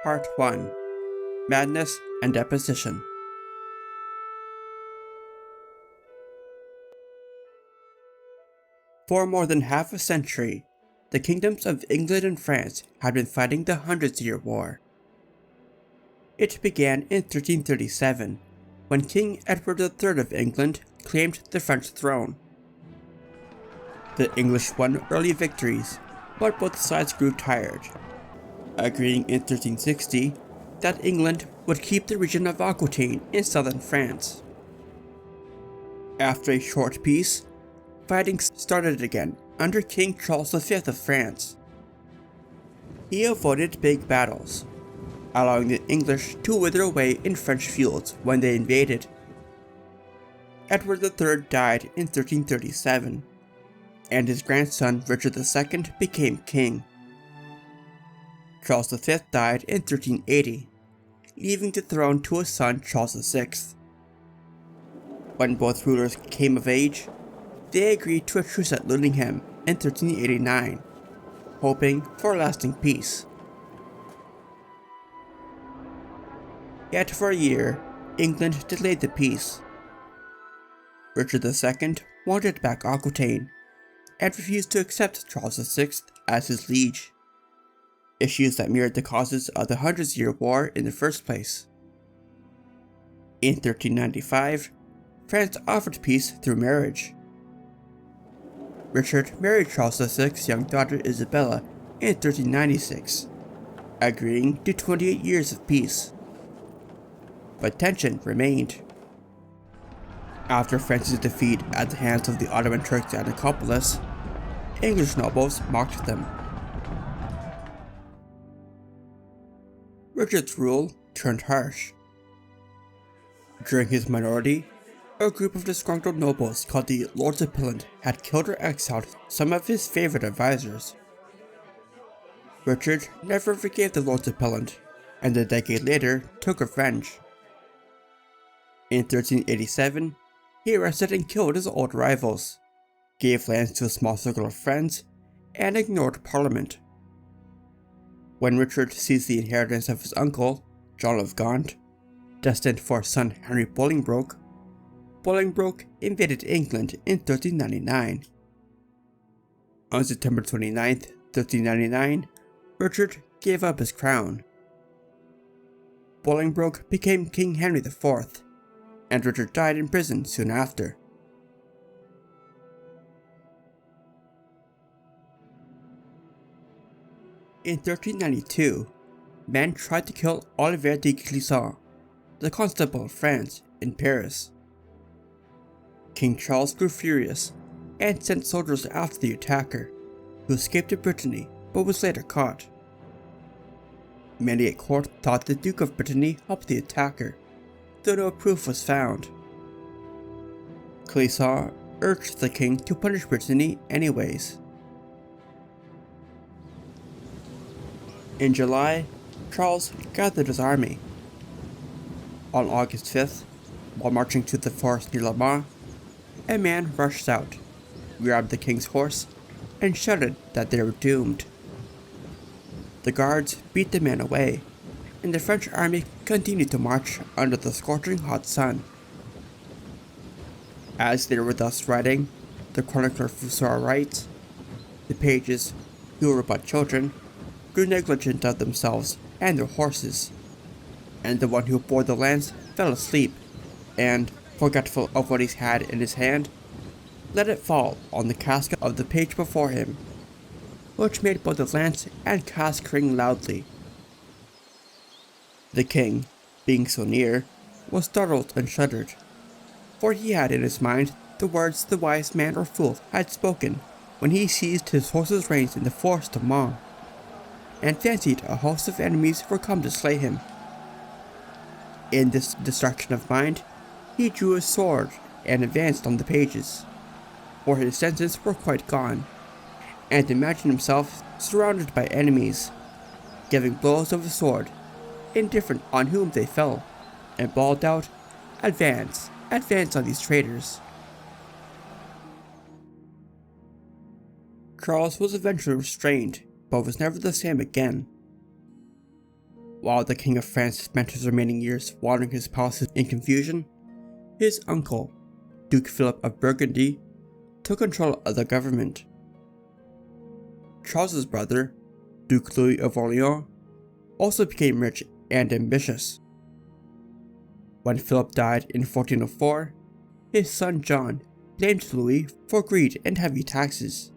Part 1: Madness and Deposition. For more than half a century, the kingdoms of England and France had been fighting the Hundred-Year War. It began in 1337, when King Edward III of England claimed the French throne. The English won early victories, but both sides grew tired, agreeing in 1360 that England would keep the region of Aquitaine in southern France. After a short peace, fighting started again under King Charles V of France. He avoided big battles, allowing the English to wither away in French fields when they invaded. Edward III died in 1337, and his grandson Richard II became king. Charles V died in 1380, leaving the throne to his son Charles VI. When both rulers came of age, they agreed to a truce at Ludingham in 1389, hoping for lasting peace. Yet for a year, England delayed the peace. Richard II wanted back Aquitaine, and refused to accept Charles VI as his liege, issues that mirrored the causes of the Hundred-Year War in the first place. In 1395, France offered peace through marriage. Richard married Charles VI's young daughter Isabella in 1396, agreeing to 28 years of peace. But tension remained. After France's defeat at the hands of the Ottoman Turks at Nicopolis, English nobles mocked them. Richard's rule turned harsh. During his minority, a group of disgruntled nobles called the Lords of Pillant had killed or exiled some of his favorite advisors. Richard never forgave the Lords of Pillant, and a decade later took revenge. In 1387, he arrested and killed his old rivals, gave lands to a small circle of friends, and ignored Parliament. When Richard seized the inheritance of his uncle, John of Gaunt, destined for his son Henry Bolingbroke, Bolingbroke invaded England in 1399. On September 29, 1399, Richard gave up his crown. Bolingbroke became King Henry IV, and Richard died in prison soon after. In 1392, men tried to kill Olivier de Clisson, the Constable of France, in Paris. King Charles grew furious and sent soldiers after the attacker, who escaped to Brittany but was later caught. Many at court thought the Duke of Brittany helped the attacker, though no proof was found. Clisson urged the king to punish Brittany anyways. In July, Charles gathered his army. On August 5th, while marching to the forest near Le Mans, a man rushed out, grabbed the king's horse, and shouted that they were doomed. The guards beat the man away, and the French army continued to march under the scorching hot sun. As they were thus riding, the chronicler Foussard writes, "The pages, who were but children, grew negligent of themselves and their horses, and the one who bore the lance fell asleep, and, forgetful of what he had in his hand, let it fall on the casque of the page before him, which made both the lance and casque ring loudly." The king, being so near, was startled and shuddered, for he had in his mind the words the wise man or fool had spoken when he seized his horse's reins in the forest of Mans, and fancied a host of enemies were come to slay him. In this distraction of mind, he drew his sword and advanced on the pages, for his senses were quite gone, and imagined himself surrounded by enemies, giving blows of his sword, indifferent on whom they fell, and bawled out, "Advance, advance on these traitors." Charles was eventually restrained, but was never the same again. While the King of France spent his remaining years watering his palaces in confusion, his uncle, Duke Philip of Burgundy, took control of the government. Charles's brother, Duke Louis of Orléans, also became rich and ambitious. When Philip died in 1404, his son John blamed Louis for greed and heavy taxes.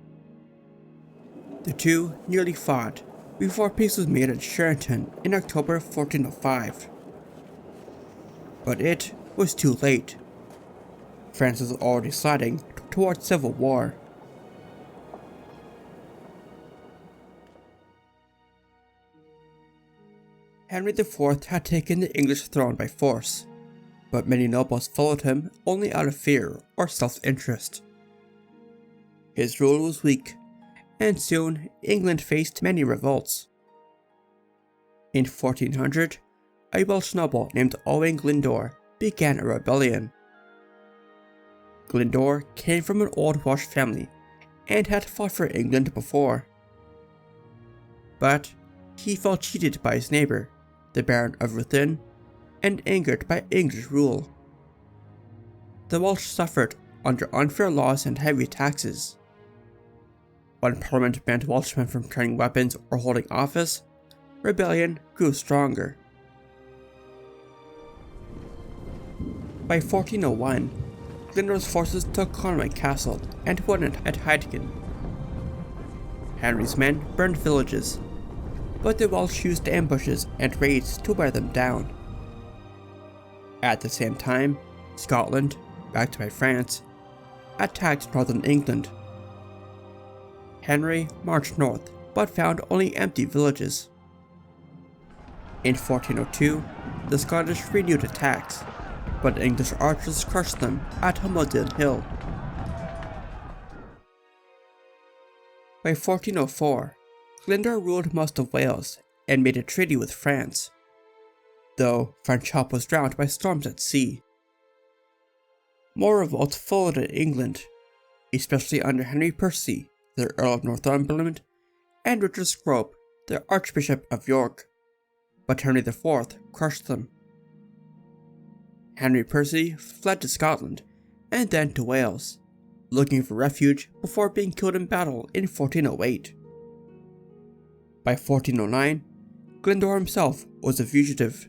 The two nearly fought before peace was made at Charenton in October 1405. But it was too late. France was already sliding towards civil war. Henry IV had taken the English throne by force, but many nobles followed him only out of fear or self-interest. His rule was weak, and soon England faced many revolts. In 1400, a Welsh noble named Owain Glyndwr began a rebellion. Glyndwr came from an old Welsh family and had fought for England before. But he felt cheated by his neighbour, the Baron of Ruthyn, and angered by English rule. The Welsh suffered under unfair laws and heavy taxes. When Parliament banned Welshmen from carrying weapons or holding office, rebellion grew stronger. By 1401, Glyndwr's forces took Conway Castle and won it at Heidegen. Henry's men burned villages, but the Welsh used ambushes and raids to wear them down. At the same time, Scotland, backed by France, attacked northern England. Henry marched north, but found only empty villages. In 1402, the Scottish renewed attacks, but English archers crushed them at Homildon Hill. By 1404, Glyndwr ruled most of Wales and made a treaty with France, though French help was drowned by storms at sea. More revolts followed in England, especially under Henry Percy, the Earl of Northumberland, and Richard Scrope, the Archbishop of York, but Henry IV crushed them. Henry Percy fled to Scotland and then to Wales, looking for refuge before being killed in battle in 1408. By 1409, Glyndwr himself was a fugitive.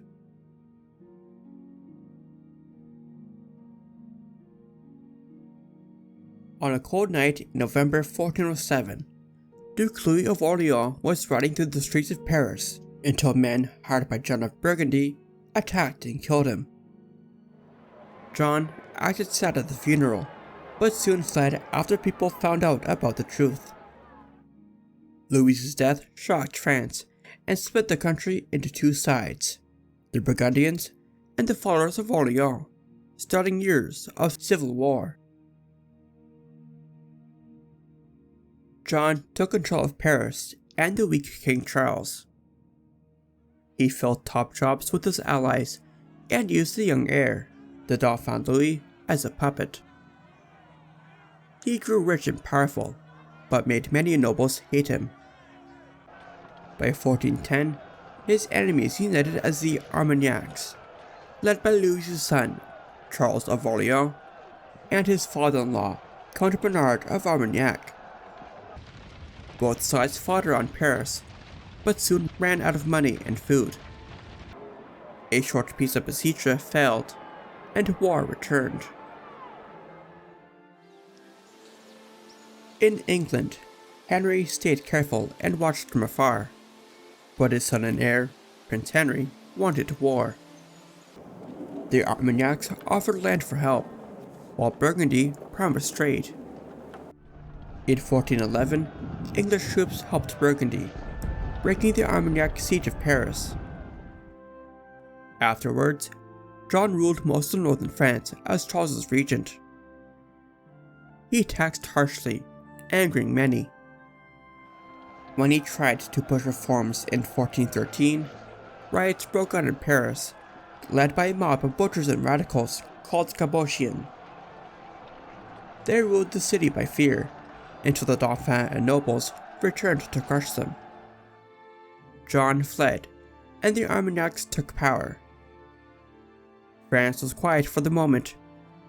On a cold night in November 1407, Duke Louis of Orléans was riding through the streets of Paris until men hired by John of Burgundy attacked and killed him. John acted sad at the funeral, but soon fled after people found out about the truth. Louis's death shocked France and split the country into two sides, the Burgundians and the followers of Orléans, starting years of civil war. John took control of Paris and the weak King Charles. He filled top jobs with his allies and used the young heir, the Dauphin Louis, as a puppet. He grew rich and powerful, but made many nobles hate him. By 1410, his enemies united as the Armagnacs, led by Louis's son, Charles of Orléans, and his father-in-law, Count Bernard of Armagnac. Both sides fought around Paris, but soon ran out of money and food. A short peace of Bicêtre failed, and war returned. In England, Henry stayed careful and watched from afar, but his son and heir, Prince Henry, wanted war. The Armagnacs offered land for help, while Burgundy promised trade. In 1411, English troops helped Burgundy, breaking the Armagnac siege of Paris. Afterwards, John ruled most of northern France as Charles's regent. He taxed harshly, angering many. When he tried to push reforms in 1413, riots broke out in Paris, led by a mob of butchers and radicals called Cabotians. They ruled the city by fear, until the Dauphin and nobles returned to crush them. John fled, and the Armagnacs took power. France was quiet for the moment,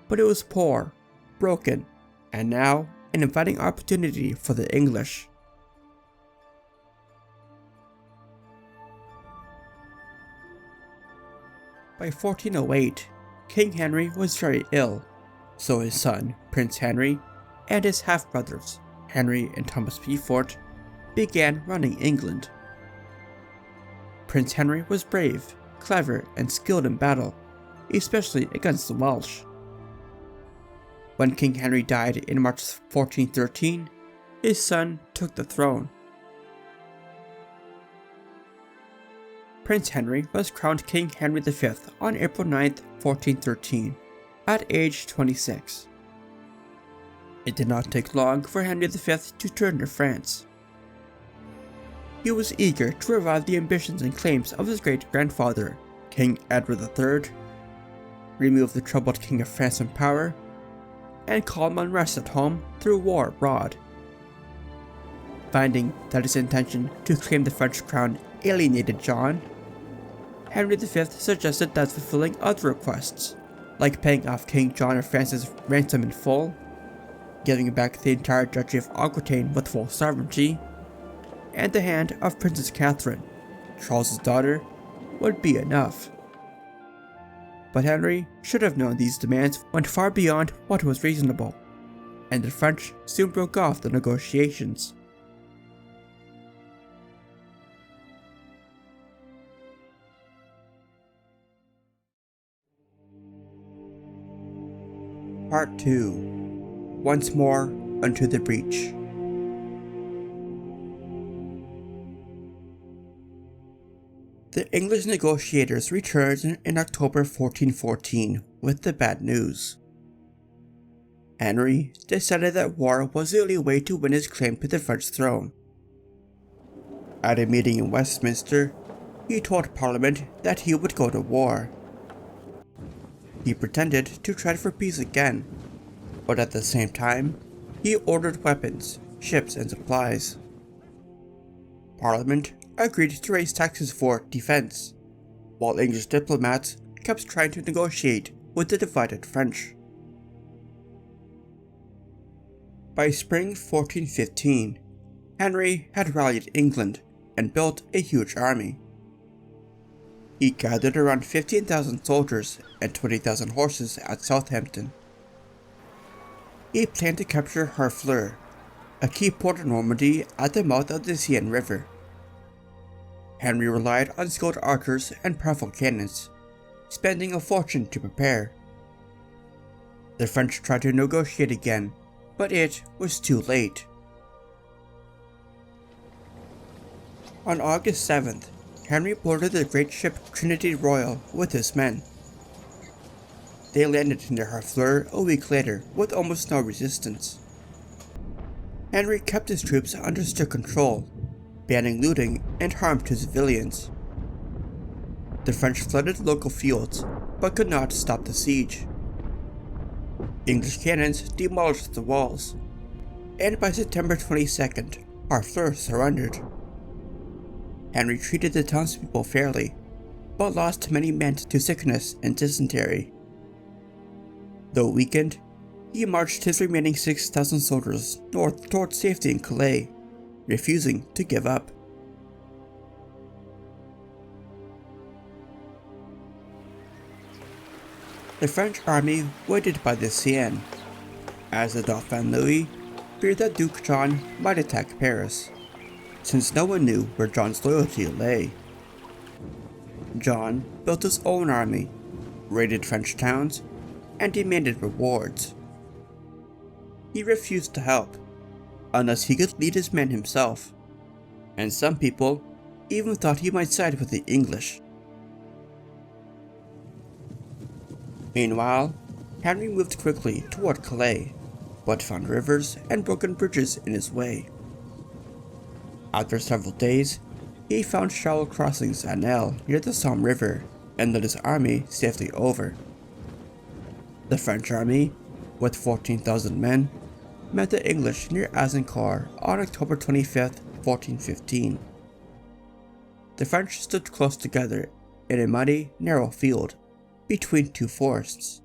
but it was poor, broken, and now an inviting opportunity for the English. By 1408, King Henry was very ill, so his son, Prince Henry, and his half-brothers, Henry and Thomas Beaufort, began running England. Prince Henry was brave, clever, and skilled in battle, especially against the Welsh. When King Henry died in March 1413, his son took the throne. Prince Henry was crowned King Henry V on April 9, 1413, at age 26. It did not take long for Henry V to turn to France. He was eager to revive the ambitions and claims of his great-grandfather, King Edward III, remove the troubled King of France from power, and calm unrest at home through war abroad. Finding that his intention to claim the French crown alienated Joan, Henry V suggested that fulfilling other requests, like paying off King John of France's ransom in full, giving back the entire Duchy of Aquitaine with full sovereignty, and the hand of Princess Catherine, Charles's daughter, would be enough. But Henry should have known these demands went far beyond what was reasonable, and the French soon broke off the negotiations. Part 2. Once more unto the breach. The English negotiators returned in October 1414 with the bad news. Henry decided that war was the only way to win his claim to the French throne. At a meeting in Westminster, he told Parliament that he would go to war. He pretended to try for peace again, but at the same time, he ordered weapons, ships, and supplies. Parliament agreed to raise taxes for defense, while English diplomats kept trying to negotiate with the divided French. By spring 1415, Henry had rallied England and built a huge army. He gathered around 15,000 soldiers and 20,000 horses at Southampton. He planned to capture Harfleur, a key port in Normandy at the mouth of the Seine River. Henry relied on skilled archers and powerful cannons, spending a fortune to prepare. The French tried to negotiate again, but it was too late. On August 7th, Henry boarded the great ship Trinity Royal with his men. They landed near Harfleur a week later with almost no resistance. Henry kept his troops under strict control, banning looting and harm to civilians. The French flooded local fields, but could not stop the siege. English cannons demolished the walls, and by September 22nd, Harfleur surrendered. Henry treated the townspeople fairly, but lost many men to sickness and dysentery. Though weakened, he marched his remaining 6,000 soldiers north towards safety in Calais, refusing to give up. The French army waited by the Seine, as the Dauphin Louis feared that Duke John might attack Paris, since no one knew where John's loyalty lay. John built his own army, raided French towns, and demanded rewards. He refused to help, unless he could lead his men himself, and some people even thought he might side with the English. Meanwhile, Henry moved quickly toward Calais, but found rivers and broken bridges in his way. After several days, he found shallow crossings at Nel near the Somme River and led his army safely over. The French army, with 14,000 men, met the English near Agincourt on October 25, 1415. the French stood close together in a muddy, narrow field between two forests.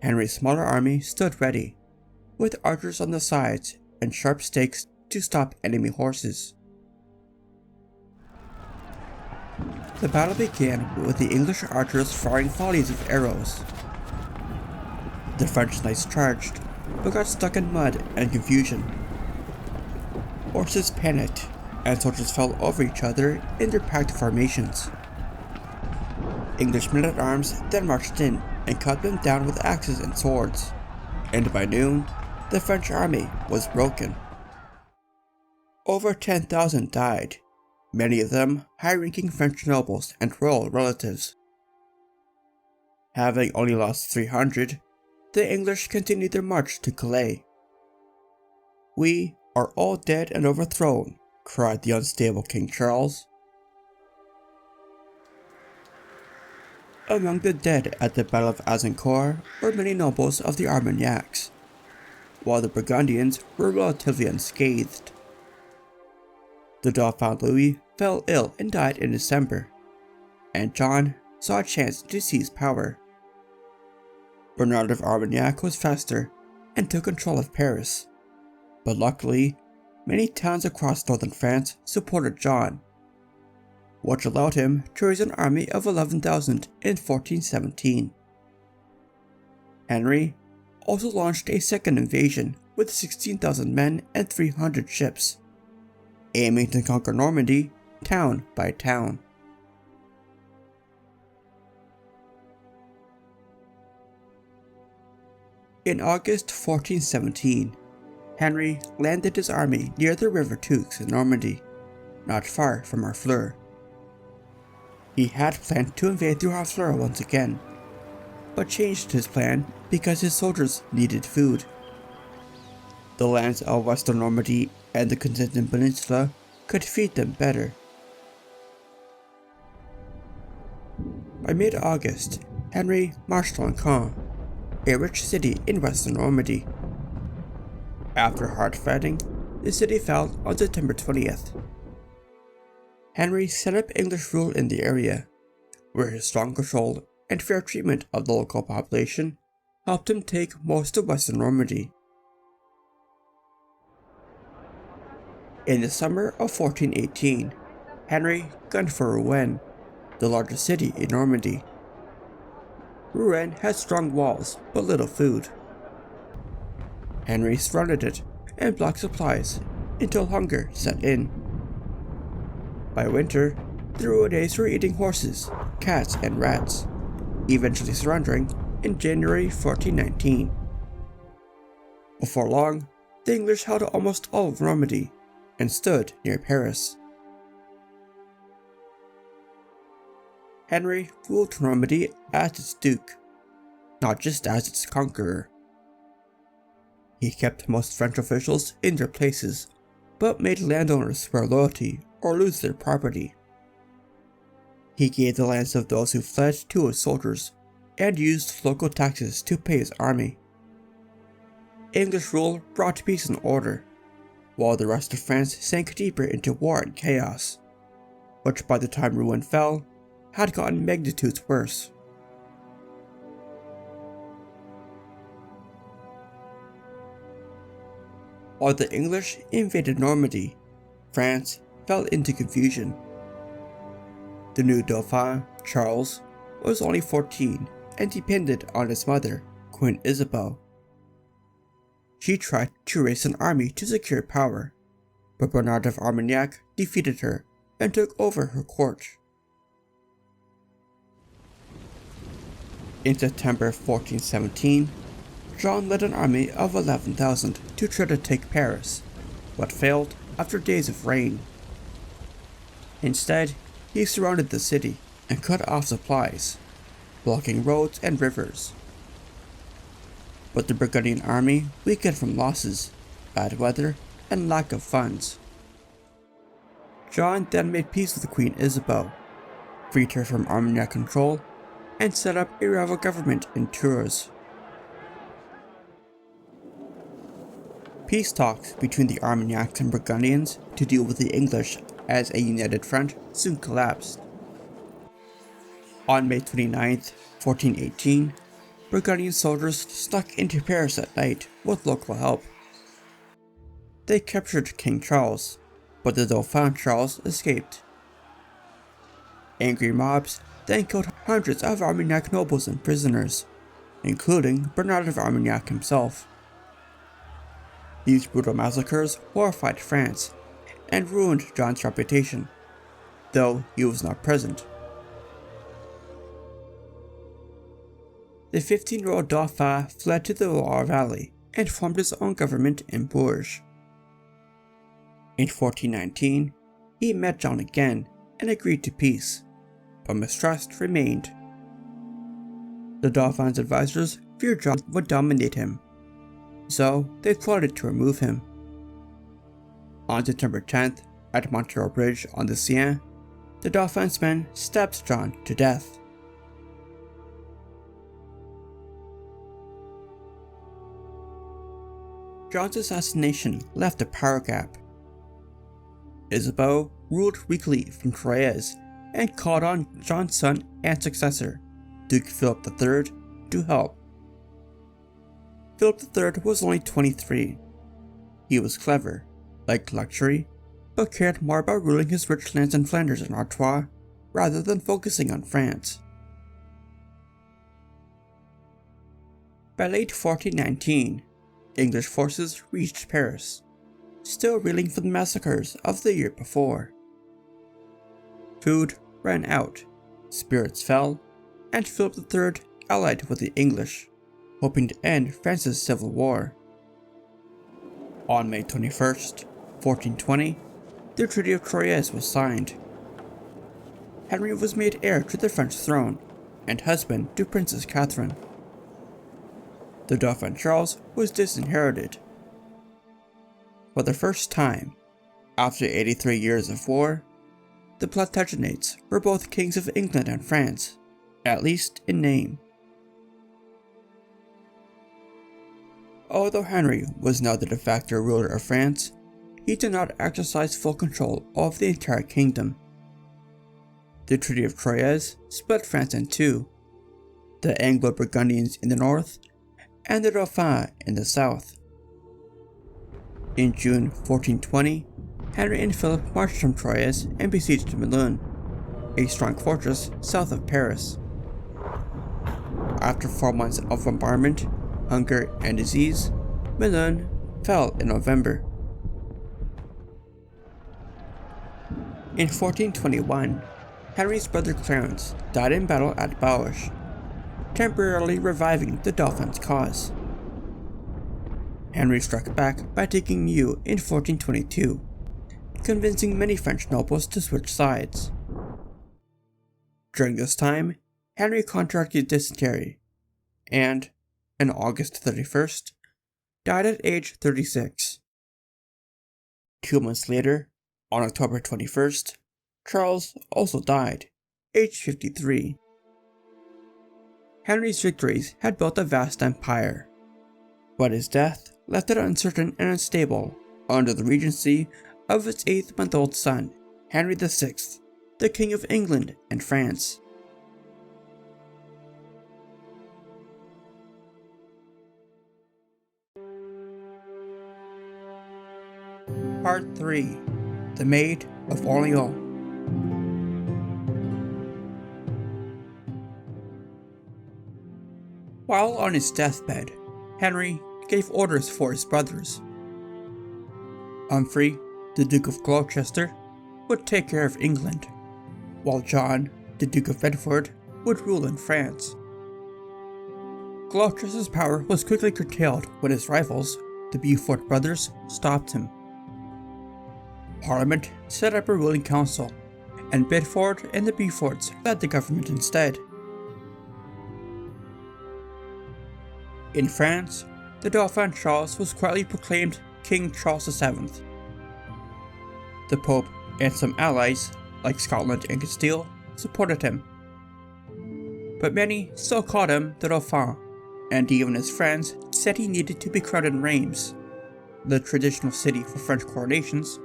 Henry's smaller army stood ready, with archers on the sides and sharp stakes to stop enemy horses. The battle began with the English archers firing volleys of arrows. The French knights charged, but got stuck in mud and confusion. Horses panicked, and soldiers fell over each other in their packed formations. English men-at-arms then marched in and cut them down with axes and swords, and by noon, the French army was broken. Over 10,000 died, many of them high-ranking French nobles and royal relatives. Having only lost 300, the English continued their march to Calais. "We are all dead and overthrown," cried the unstable King Charles. Among the dead at the Battle of Agincourt were many nobles of the Armagnacs, while the Burgundians were relatively unscathed. The Dauphin Louis fell ill and died in December, and John saw a chance to seize power. Bernard of Armagnac was faster and took control of Paris, but luckily, many towns across northern France supported John, which allowed him to raise an army of 11,000 in 1417. Henry also launched a second invasion with 16,000 men and 300 ships, aiming to conquer Normandy town by town. In August 1417, Henry landed his army near the River Toux in Normandy, not far from Harfleur. He had planned to invade through Harfleur once again, but changed his plan because his soldiers needed food. The lands of western Normandy and the Cotentin Peninsula could feed them better. By mid-August, Henry marched on Caen, a rich city in western Normandy. After hard fighting, the city fell on September 20th. Henry set up English rule in the area, where his strong control and fair treatment of the local population helped him take most of western Normandy. In the summer of 1418, Henry gunned for Rouen, the largest city in Normandy. Rouen had strong walls but little food. Henry surrounded it and blocked supplies until hunger set in. By winter, the Rouennais were eating horses, cats, and rats, eventually surrendering in January 1419. Before long, the English held almost all of Normandy and stood near Paris. Henry ruled Normandy as its duke, not just as its conqueror. He kept most French officials in their places, but made landowners swear loyalty or lose their property. He gave the lands of those who fled to his soldiers, and used local taxes to pay his army. English rule brought peace and order, while the rest of France sank deeper into war and chaos, which by the time Rouen fell, had gotten magnitudes worse. While the English invaded Normandy, France fell into confusion. The new Dauphin, Charles, was only 14 and depended on his mother, Queen Isabel. She tried to raise an army to secure power, but Bernard of Armagnac defeated her and took over her court. In September 1417, John led an army of 11,000 to try to take Paris, but failed after days of rain. Instead, he surrounded the city and cut off supplies, blocking roads and rivers. But the Burgundian army weakened from losses, bad weather, and lack of funds. John then made peace with Queen Isabel, freed her from Armagnac control, and set up a rival government in Tours. Peace talks between the Armagnacs and Burgundians to deal with the English as a united front soon collapsed. On May 29, 1418, Burgundian soldiers snuck into Paris at night with local help. They captured King Charles, but the Dauphin Charles escaped. Angry mobs then killed hundreds of Armagnac nobles and prisoners, including Bernard of Armagnac himself. These brutal massacres horrified France and ruined John's reputation, though he was not present. The 15-year-old Dauphin fled to the Loire Valley and formed his own government in Bourges. In 1419, he met John again and agreed to peace, but mistrust remained. The Dauphin's advisors feared John would dominate him, so they plotted to remove him. On September 10th, at Montereau Bridge on the Seine, the Dauphin's men stabbed John to death. John's assassination left a power gap. Isabeau ruled weakly from Troyes and called on John's son and successor, Duke Philip III, to help. Philip III was only 23. He was clever, liked luxury, but cared more about ruling his rich lands in Flanders and Artois rather than focusing on France. By late 1419, English forces reached Paris, still reeling from the massacres of the year before. Food ran out, spirits fell, and Philip III allied with the English, hoping to end France's civil war. On May 21st, 1420, the Treaty of Troyes was signed. Henry was made heir to the French throne and husband to Princess Catherine. The Dauphin Charles was disinherited. For the first time, after 83 years of war, the Plantagenets were both kings of England and France, at least in name. Although Henry was now the de facto ruler of France, he did not exercise full control of the entire kingdom. The Treaty of Troyes split France in two, the Anglo-Burgundians in the north and the Dauphin in the south. In June 1420, Henry and Philip marched from Troyes and besieged Melun, a strong fortress south of Paris. After 4 months of bombardment, hunger, and disease, Melun fell in November. In 1421, Henry's brother Clarence died in battle at Bourges, temporarily reviving the Dauphin's cause. Henry struck back by taking Meaux in 1422, convincing many French nobles to switch sides. During this time, Henry contracted dysentery, and, on August 31st, died at age 36. 2 months later, on October 21st, Charles also died, age 53. Henry's victories had built a vast empire, but his death left it uncertain and unstable under the regency of his 8-month-old son, Henry VI, the King of England and France. Part 3. The MAID of Orléans. While on his deathbed, Henry gave orders for his brothers. Humphrey, the Duke of Gloucester, would take care of England, while John, the Duke of Bedford, would rule in France. Gloucester's power was quickly curtailed when his rivals, the Beaufort brothers, stopped him. Parliament set up a ruling council, and Bedford and the Beauforts led the government instead. In France, the Dauphin Charles was quietly proclaimed King Charles VII. The Pope and some allies, like Scotland and Castile, supported him. But many still called him the Dauphin, and even his friends said he needed to be crowned in Reims, the traditional city for French coronations,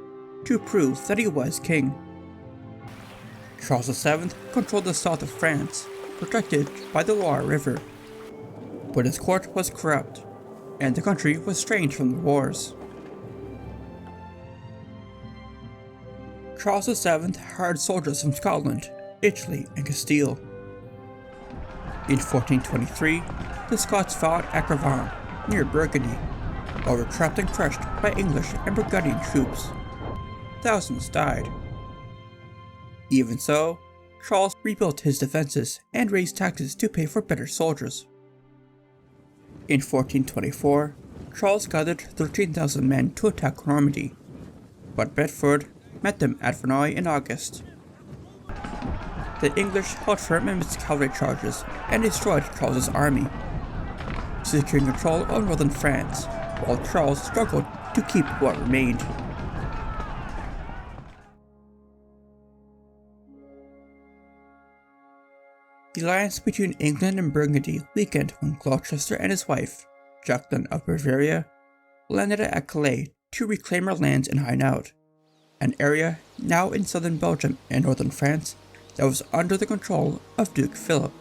to prove that he was king. Charles VII controlled the south of France, protected by the Loire River. But his court was corrupt, and the country was strained from the wars. Charles VII hired soldiers from Scotland, Italy, and Castile. In 1423, the Scots fought at Grevant, near Burgundy, while were trapped and crushed by English and Burgundian troops. Thousands died. Even so, Charles rebuilt his defenses and raised taxes to pay for better soldiers. In 1424, Charles gathered 13,000 men to attack Normandy, but Bedford met them at Verneuil in August. The English held firm amidst cavalry charges and destroyed Charles's army, securing control of northern France, while Charles struggled to keep what remained. The alliance between England and Burgundy weakened when Gloucester and his wife, Jacqueline of Bavaria, landed at Calais to reclaim her lands in Hainaut, an area now in southern Belgium and northern France that was under the control of Duke Philip.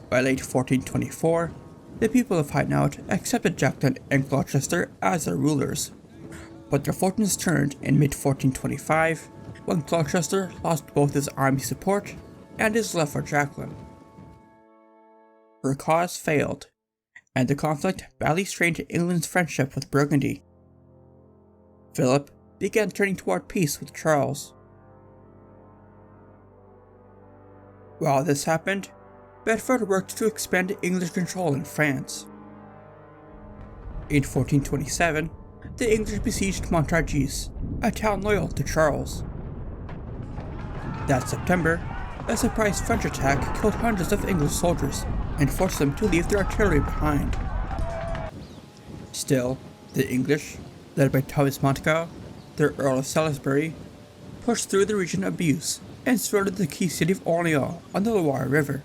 By late 1424, the people of Hainaut accepted Jacqueline and Gloucester as their rulers, but their fortunes turned in mid-1425 when Gloucester lost both his army support and his love for Jacqueline. Her cause failed, and the conflict badly strained England's friendship with Burgundy. Philip began turning toward peace with Charles. While this happened, Bedford worked to expand English control in France. In 1427, the English besieged Montargis, a town loyal to Charles. That September, a surprise French attack killed hundreds of English soldiers and forced them to leave their artillery behind. Still, the English, led by Thomas Montcalm, their Earl of Salisbury, pushed through the region of Beauce and surrounded the key city of Orléans on the Loire River.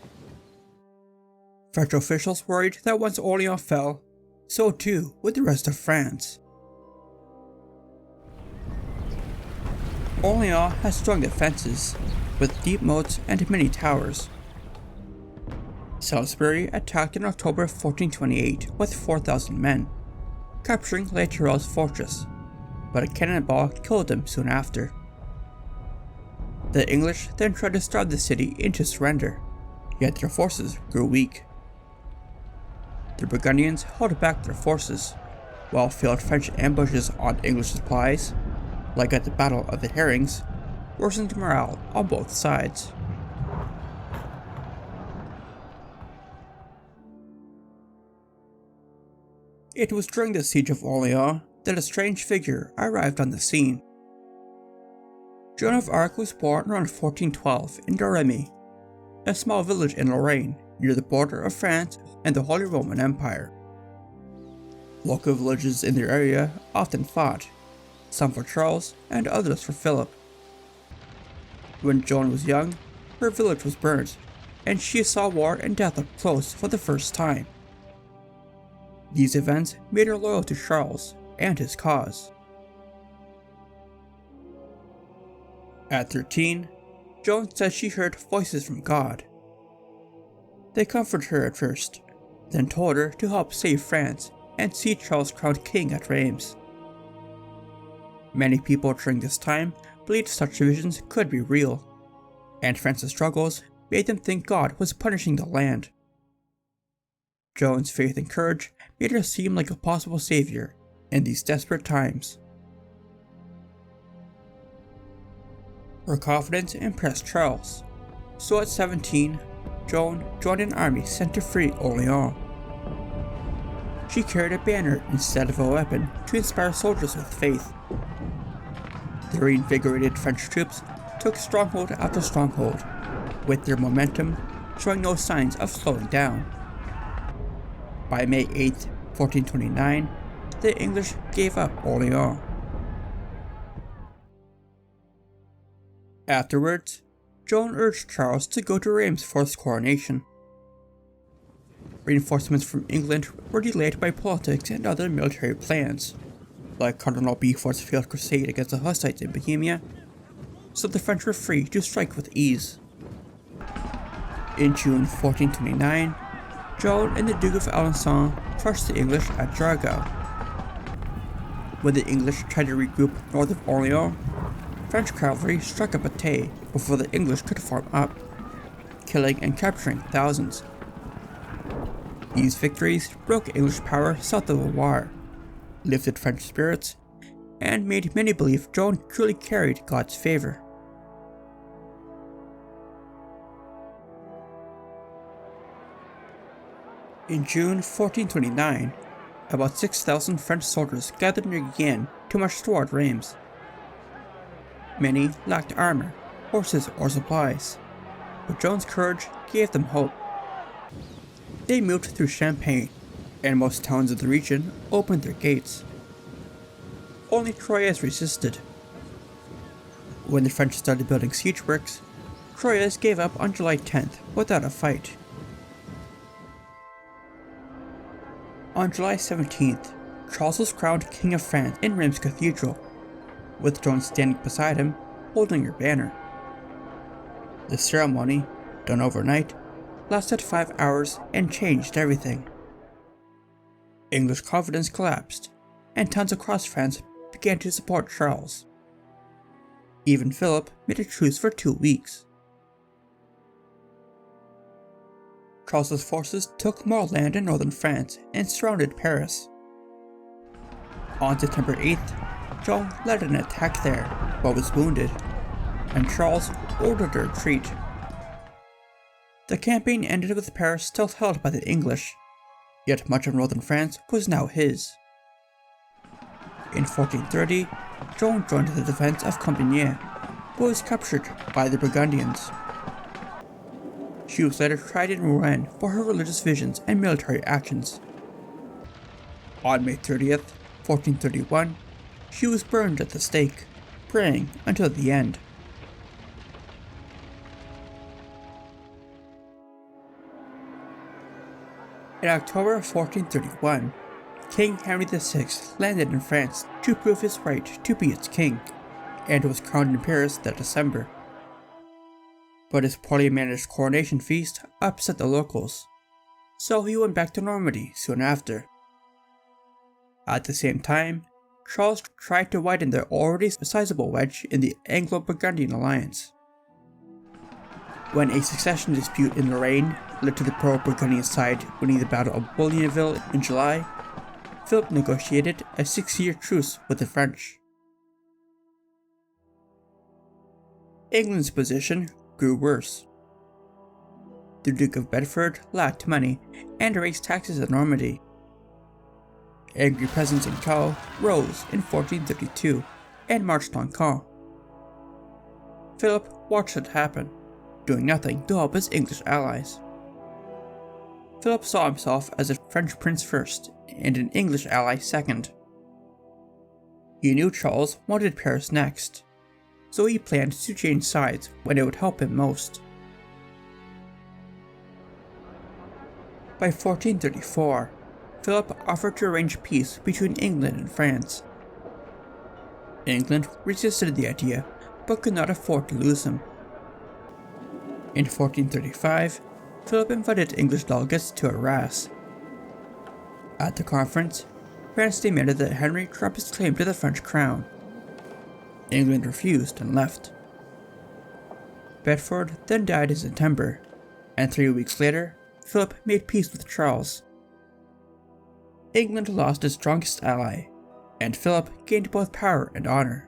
French officials worried that once Orléans fell, so too would the rest of France. Orléans has strong defenses, with deep moats and many towers. Salisbury attacked in October 1428 with 4,000 men, capturing Les Tourelles fortress, but a cannonball killed them soon after. The English then tried to starve the city into surrender, yet their forces grew weak. The Burgundians held back their forces, while failed French ambushes on English supplies, like at the Battle of the Herrings, worsened morale on both sides. It was during the siege of Orléans that a strange figure arrived on the scene. Joan of Arc was born around 1412 in Domremy, a small village in Lorraine near the border of France and the Holy Roman Empire. Local villages in the area often fought, some for Charles and others for Philip. When Joan was young, her village was burnt, and she saw war and death up close for the first time. These events made her loyal to Charles and his cause. At 13, Joan said she heard voices from God. They comforted her at first, then told her to help save France and see Charles crowned king at Reims. Many people during this time believed such visions could be real, and France's struggles made them think God was punishing the land. Joan's faith and courage made her seem like a possible savior in these desperate times. Her confidence impressed Charles, so at 17, Joan joined an army sent to free Orléans. She carried a banner instead of a weapon to inspire soldiers with faith. The reinvigorated French troops took stronghold after stronghold, with their momentum showing no signs of slowing down. By May 8, 1429, the English gave up Orléans. Afterwards, Joan urged Charles to go to Reims for his coronation. Reinforcements from England were delayed by politics and other military plans, like Cardinal Beaufort's failed crusade against the Hussites in Bohemia, so the French were free to strike with ease. In June 1429, Joan and the Duke of Alençon crushed the English at Jargeau. When the English tried to regroup north of Orléans, French cavalry struck at Patay before the English could form up, killing and capturing thousands. These victories broke English power south of the Loire, lifted French spirits, and made many believe Joan truly carried God's favor. In June 1429, about 6,000 French soldiers gathered near Yale to march toward Reims. Many lacked armor, horses, or supplies, but Joan's courage gave them hope. They moved through Champagne, and most towns of the region opened their gates. Only Troyes resisted. When the French started building siege works, Troyes gave up on July 10th without a fight. On July 17th, Charles was crowned King of France in Reims Cathedral, with Joan standing beside him, holding her banner. The ceremony, done overnight, lasted 5 hours and changed everything. English confidence collapsed, and towns across France began to support Charles. Even Philip made a truce for 2 weeks. Charles's forces took more land in northern France and surrounded Paris. On September 8th, Joan led an attack there, but was wounded, and Charles ordered a retreat. The campaign ended with Paris still held by the English, yet much of northern France was now his. In 1430, Joan joined the defense of Compiègne, but was captured by the Burgundians. She was later tried in Rouen for her religious visions and military actions. On May 30th, 1431, she was burned at the stake, praying until the end. In October of 1431, King Henry VI landed in France to prove his right to be its king, and was crowned in Paris that December. But his poorly managed coronation feast upset the locals, so he went back to Normandy soon after. At the same time, Charles tried to widen the already sizable wedge in the Anglo-Burgundian alliance. When a succession dispute in Lorraine led to the pro-Burgundian side winning the Battle of Bolingbroke in July, Philip negotiated a 6-year truce with the French. England's position grew worse. The Duke of Bedford lacked money and raised taxes in Normandy. Angry peasants in Calais rose in 1432 and marched on Caen. Philip watched it happen, doing nothing to help his English allies. Philip saw himself as a French prince first and an English ally second. He knew Charles wanted Paris next, so he planned to change sides when it would help him most. By 1434, Philip offered to arrange peace between England and France. England resisted the idea, but could not afford to lose him. In 1435, Philip invited English delegates to Arras. At the conference, France demanded that Henry drop his claim to the French crown. England refused and left. Bedford then died in September, and 3 weeks later, Philip made peace with Charles. England lost its strongest ally, and Philip gained both power and honor.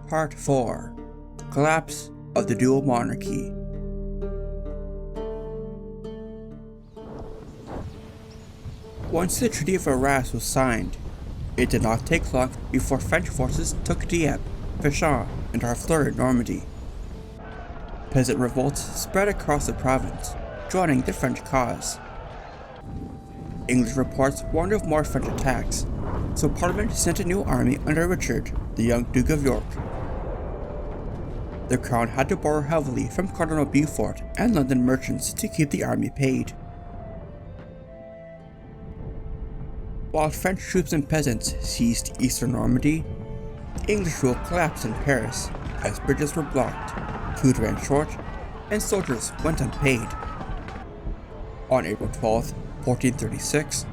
Part 4. Collapse of the Dual Monarchy. Once the Treaty of Arras was signed, it did not take long before French forces took Dieppe, Vichy, and Harfleur in Normandy. Peasant revolts spread across the province, joining the French cause. English reports warned of more French attacks, so Parliament sent a new army under Richard, the young Duke of York. the crown had to borrow heavily from Cardinal Beaufort and London merchants to keep the army paid. While French troops and peasants seized eastern Normandy, English rule collapsed in Paris as bridges were blocked, food ran short, and soldiers went unpaid. On April 12, 1436,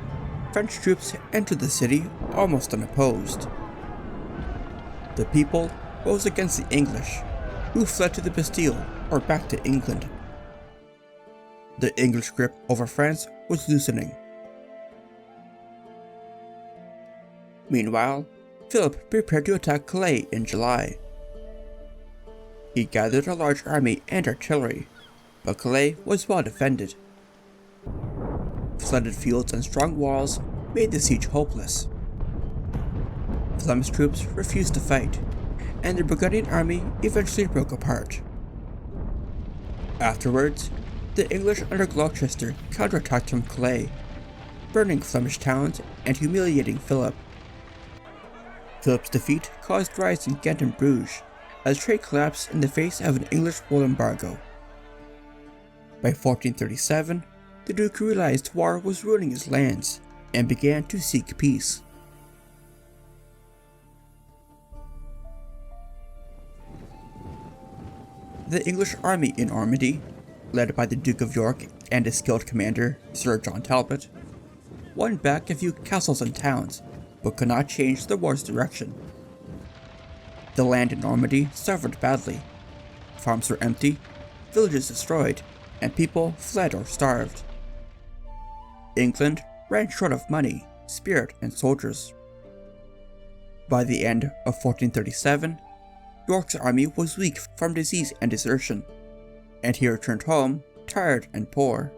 French troops entered the city almost unopposed. The people rose against the English, who fled to the Bastille or back to England. The English grip over France was loosening. Meanwhile, Philip prepared to attack Calais in July. He gathered a large army and artillery, but Calais was well defended. Flooded fields and strong walls made the siege hopeless. Flemish troops refused to fight, and the Burgundian army eventually broke apart. Afterwards, the English under Gloucester counterattacked from Calais, burning Flemish towns and humiliating Philip. Philip's defeat caused riots in Ghent and Bruges, as trade collapsed in the face of an English wool embargo. By 1437, the Duke realized war was ruining his lands, and began to seek peace. The English army in Normandy, led by the Duke of York and his skilled commander, Sir John Talbot, won back a few castles and towns, but could not change the war's direction. The land in Normandy suffered badly. Farms were empty, villages destroyed, and people fled or starved. England ran short of money, spirit, and soldiers. By the end of 1437, York's army was weak from disease and desertion, and he returned home tired and poor.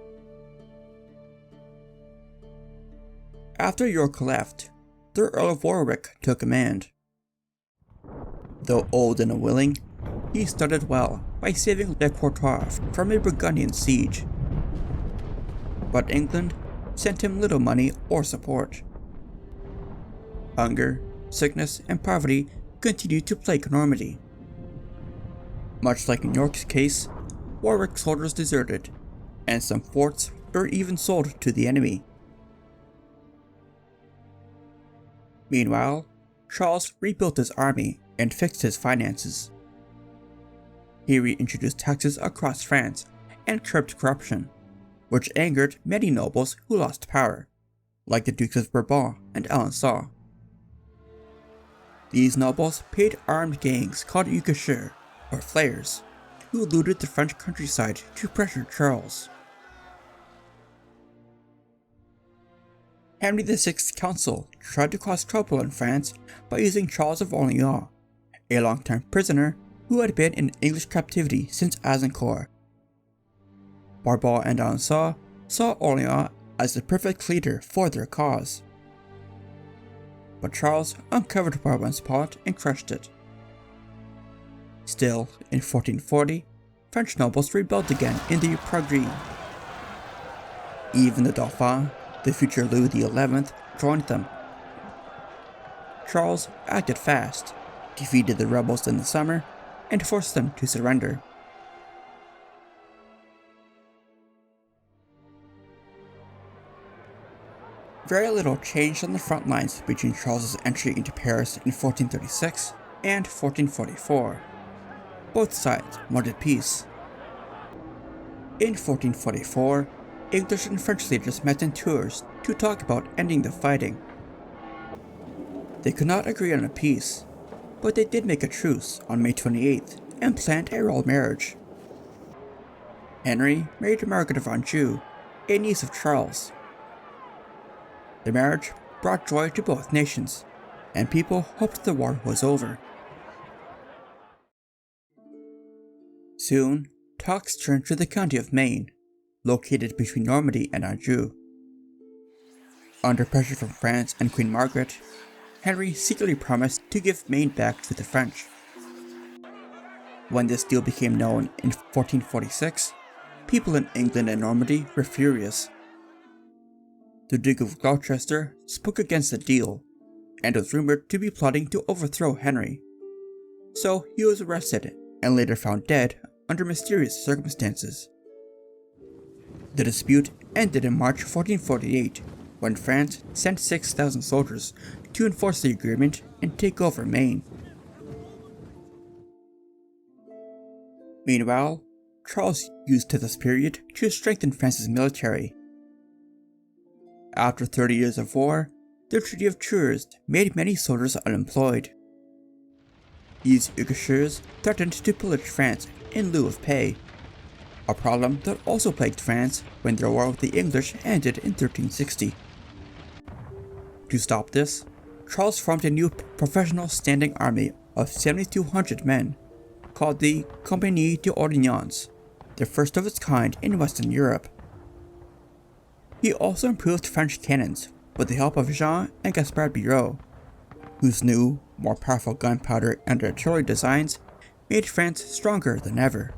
After York left, the Earl of Warwick took command. Though old and unwilling, he started well by saving Le Courtois from a Burgundian siege. But England sent him little money or support. Hunger, sickness, and poverty continued to plague Normandy. Much like in York's case, Warwick's soldiers deserted, and some forts were even sold to the enemy. Meanwhile, Charles rebuilt his army and fixed his finances. He reintroduced taxes across France and curbed corruption, which angered many nobles who lost power, like the Dukes of Bourbon and Alençon. These nobles paid armed gangs called Huguenots, or flayers, who looted the French countryside to pressure Charles. Henry VI's council tried to cause trouble in France by using Charles of Orléans, a long-time prisoner who had been in English captivity since Agincourt. Bourbon and Alençon saw Orléans as the perfect leader for their cause. But Charles uncovered Bourbon's plot and crushed it. Still, in 1440, French nobles rebelled again in the Praguerie. Even the Dauphin, the future Louis XI, joined them. Charles acted fast, defeated the rebels in the summer, and forced them to surrender. Very little changed on the front lines between Charles's entry into Paris in 1436 and 1444. Both sides wanted peace. In 1444, English and French leaders met in Tours to talk about ending the fighting. They could not agree on a peace, but they did make a truce on May 28th and planned a royal marriage. Henry married Margaret of Anjou, a niece of Charles. The marriage brought joy to both nations, and people hoped the war was over. Soon, talks turned to the county of Maine, located between Normandy and Anjou. Under pressure from France and Queen Margaret, Henry secretly promised to give Maine back to the French. When this deal became known in 1446, people in England and Normandy were furious. The Duke of Gloucester spoke against the deal, and was rumored to be plotting to overthrow Henry. So he was arrested and later found dead under mysterious circumstances. The dispute ended in March 1448, when France sent 6,000 soldiers to enforce the agreement and take over Maine. Meanwhile, Charles used this period to strengthen France's military. After 30 years of war, the Treaty of Tours made many soldiers unemployed. These usurers threatened to pillage France in lieu of pay, a problem that also plagued France when their war with the English ended in 1360. To stop this, Charles formed a new professional standing army of 7,200 men, called the Compagnie d'Orléans, the first of its kind in Western Europe. He also improved French cannons with the help of Jean and Gaspard Biot, whose new, more powerful gunpowder and artillery designs made France stronger than ever.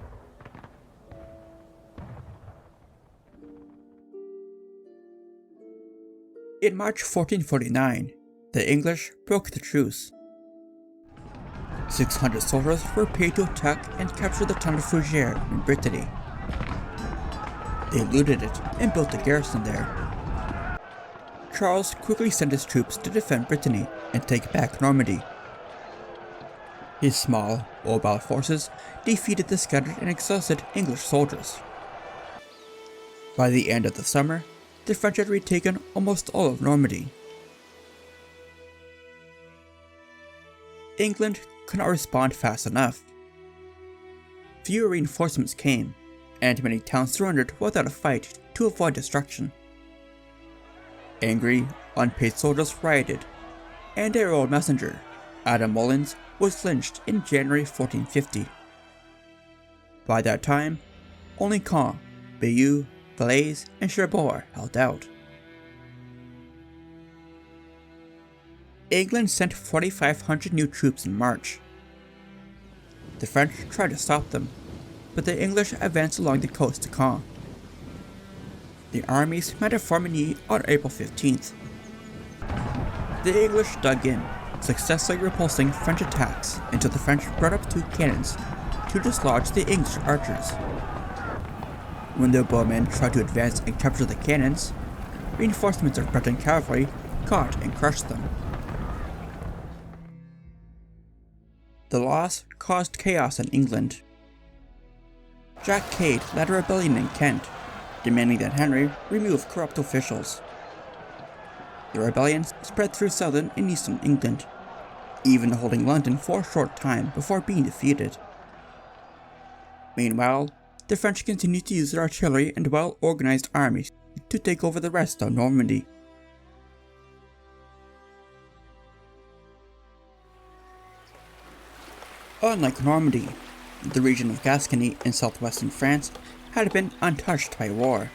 In March 1449, the English broke the truce. 600 soldiers were paid to attack and capture the town of Fougères in Brittany. They looted it and built a garrison there. Charles quickly sent his troops to defend Brittany and take back Normandy. His small, mobile forces defeated the scattered and exhausted English soldiers. By the end of the summer, the French had retaken almost all of Normandy. England could not respond fast enough. Few reinforcements came, and many towns surrendered without a fight to avoid destruction. Angry, unpaid soldiers rioted, and their old messenger, Adam Mullins, was lynched in January 1450. By that time, only Caen, Bayeux, Calais, and Cherbourg held out. England sent 4,500 new troops in March. The French tried to stop them, but the English advanced along the coast to Caen. The armies met at Formigny on April 15th. The English dug in, successfully repulsing French attacks until the French brought up 2 cannons to dislodge the English archers. When the bowmen tried to advance and capture the cannons, reinforcements of Breton cavalry caught and crushed them. The loss caused chaos in England. Jack Cade led a rebellion in Kent, demanding that Henry remove corrupt officials. The rebellion spread through southern and eastern England, even holding London for a short time before being defeated. Meanwhile, the French continued to use their artillery and well-organized armies to take over the rest of Normandy. Unlike Normandy, the region of Gascony in southwestern France had been untouched by war.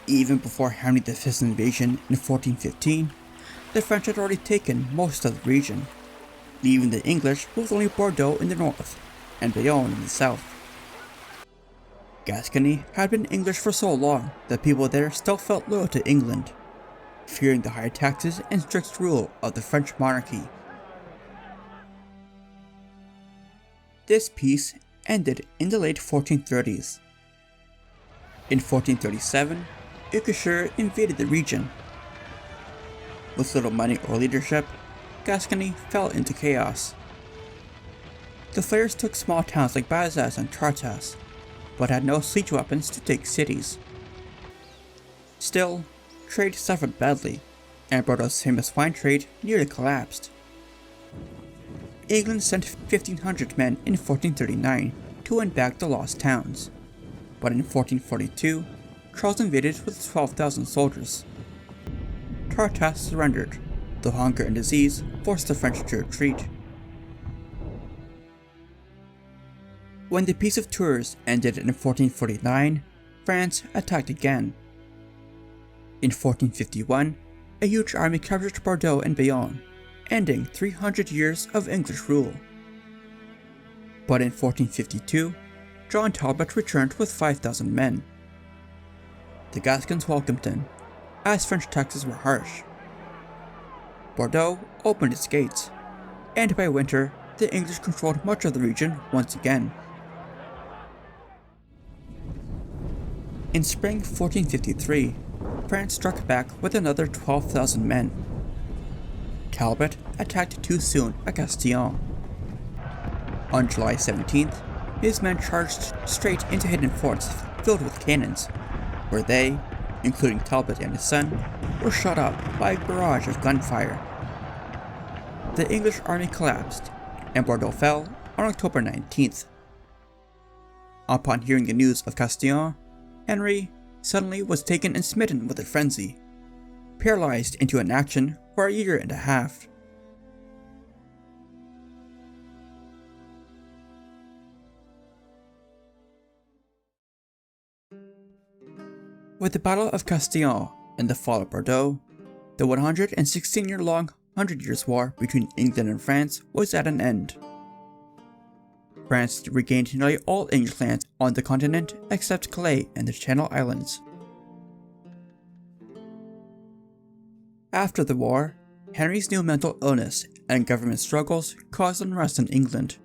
Even before Henry V's invasion in 1415, the French had already taken most of the region, leaving the English with only Bordeaux in the north and Bayonne in the south. Gascony had been English for so long that people there still felt loyal to England, fearing the high taxes and strict rule of the French monarchy. This peace ended in the late 1430s. In 1437, Agincourt invaded the region. With little money or leadership, Gascony fell into chaos. The flares took small towns like Bazas and Tartas, but had no siege weapons to take cities. Still, trade suffered badly, and Bordeaux's famous wine trade nearly collapsed. England sent 1,500 men in 1439 to win back the lost towns, but in 1442, Charles invaded with 12,000 soldiers. Tartas surrendered, though hunger and disease forced the French to retreat. When the Peace of Tours ended in 1449, France attacked again. In 1451, a huge army captured Bordeaux and Bayonne, ending 300 years of English rule. But in 1452, John Talbot returned with 5,000 men. The Gascons welcomed him, as French taxes were harsh. Bordeaux opened its gates, and by winter, the English controlled much of the region once again. In spring 1453, France struck back with another 12,000 men. Talbot attacked too soon at Castillon. On July 17th, his men charged straight into hidden forts filled with cannons, where they, including Talbot and his son, were shot up by a barrage of gunfire. The English army collapsed, and Bordeaux fell on October 19th. Upon hearing the news of Castillon, Henry suddenly was taken and smitten with a frenzy, paralyzed into inaction for a year and a half. With the Battle of Castillon and the fall of Bordeaux, the 116-year-long Hundred Years' War between England and France was at an end. France regained nearly all English lands on the continent except Calais and the Channel Islands. After the war, Henry's new mental illness and government struggles caused unrest in England.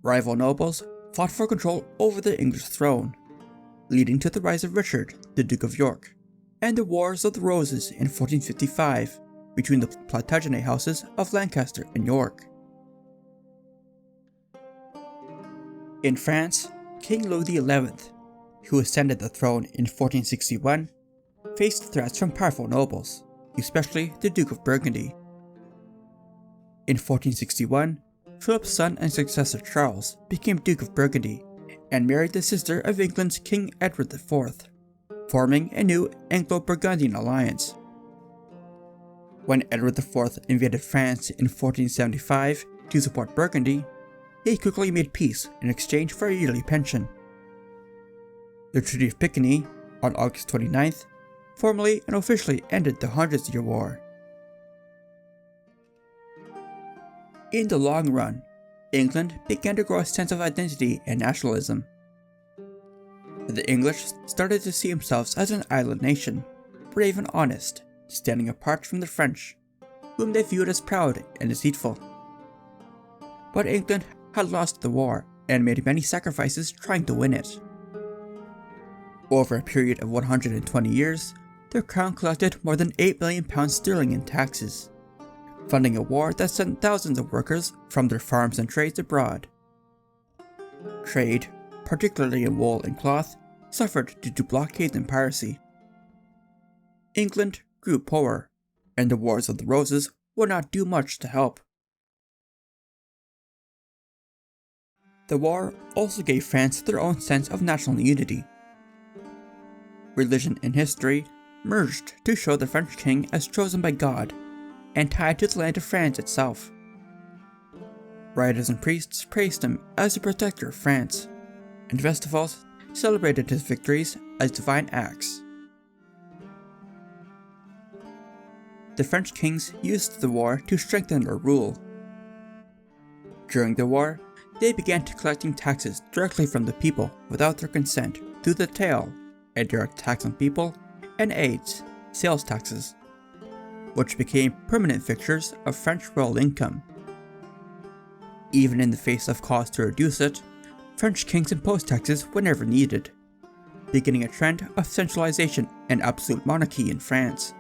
Rival nobles fought for control over the English throne, leading to the rise of Richard, the Duke of York, and the Wars of the Roses in 1455 between the Plantagenet houses of Lancaster and York. In France, King Louis XI, who ascended the throne in 1461, faced threats from powerful nobles, especially the Duke of Burgundy. In 1461, Philip's son and successor Charles became Duke of Burgundy and married the sister of England's King Edward IV, forming a new Anglo-Burgundian alliance. When Edward IV invaded France in 1475 to support Burgundy, he quickly made peace in exchange for a yearly pension. The Treaty of Picquigny, on August 29th, formally and officially ended the Hundred Years' War. In the long run, England began to grow a sense of identity and nationalism. The English started to see themselves as an island nation, brave and honest, standing apart from the French, whom they viewed as proud and deceitful. But England had lost the war and made many sacrifices trying to win it. Over a period of 120 years, the crown collected more than £8 million sterling in taxes, funding a war that sent thousands of workers from their farms and trades abroad. Trade, particularly in wool and cloth, suffered due to blockades and piracy. England grew poorer, and the Wars of the Roses would not do much to help. The war also gave France their own sense of national unity. Religion and history merged to show the French king as chosen by God and tied to the land of France itself. Writers and priests praised him as the protector of France, and festivals celebrated his victories as divine acts. The French kings used the war to strengthen their rule. During the war, they began collecting taxes directly from the people without their consent through the taille, a direct tax on people, and aides, sales taxes, which became permanent fixtures of French royal income. Even in the face of calls to reduce it, French kings imposed taxes whenever needed, beginning a trend of centralization and absolute monarchy in France.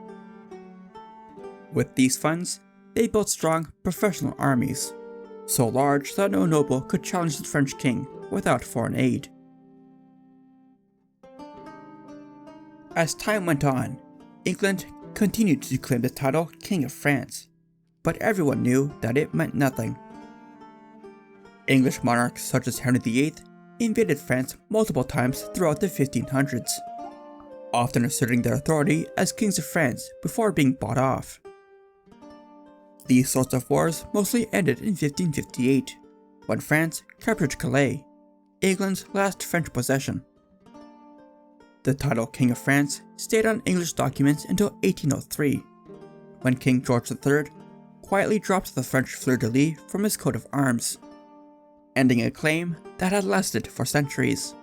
With these funds, they built strong professional armies, so large that no noble could challenge the French king without foreign aid. As time went on, England continued to claim the title King of France, but everyone knew that it meant nothing. English monarchs such as Henry VIII invaded France multiple times throughout the 1500s, often asserting their authority as kings of France before being bought off. These sorts of wars mostly ended in 1558, when France captured Calais, England's last French possession. The title King of France stayed on English documents until 1803, when King George III quietly dropped the French fleur-de-lis from his coat of arms, ending a claim that had lasted for centuries.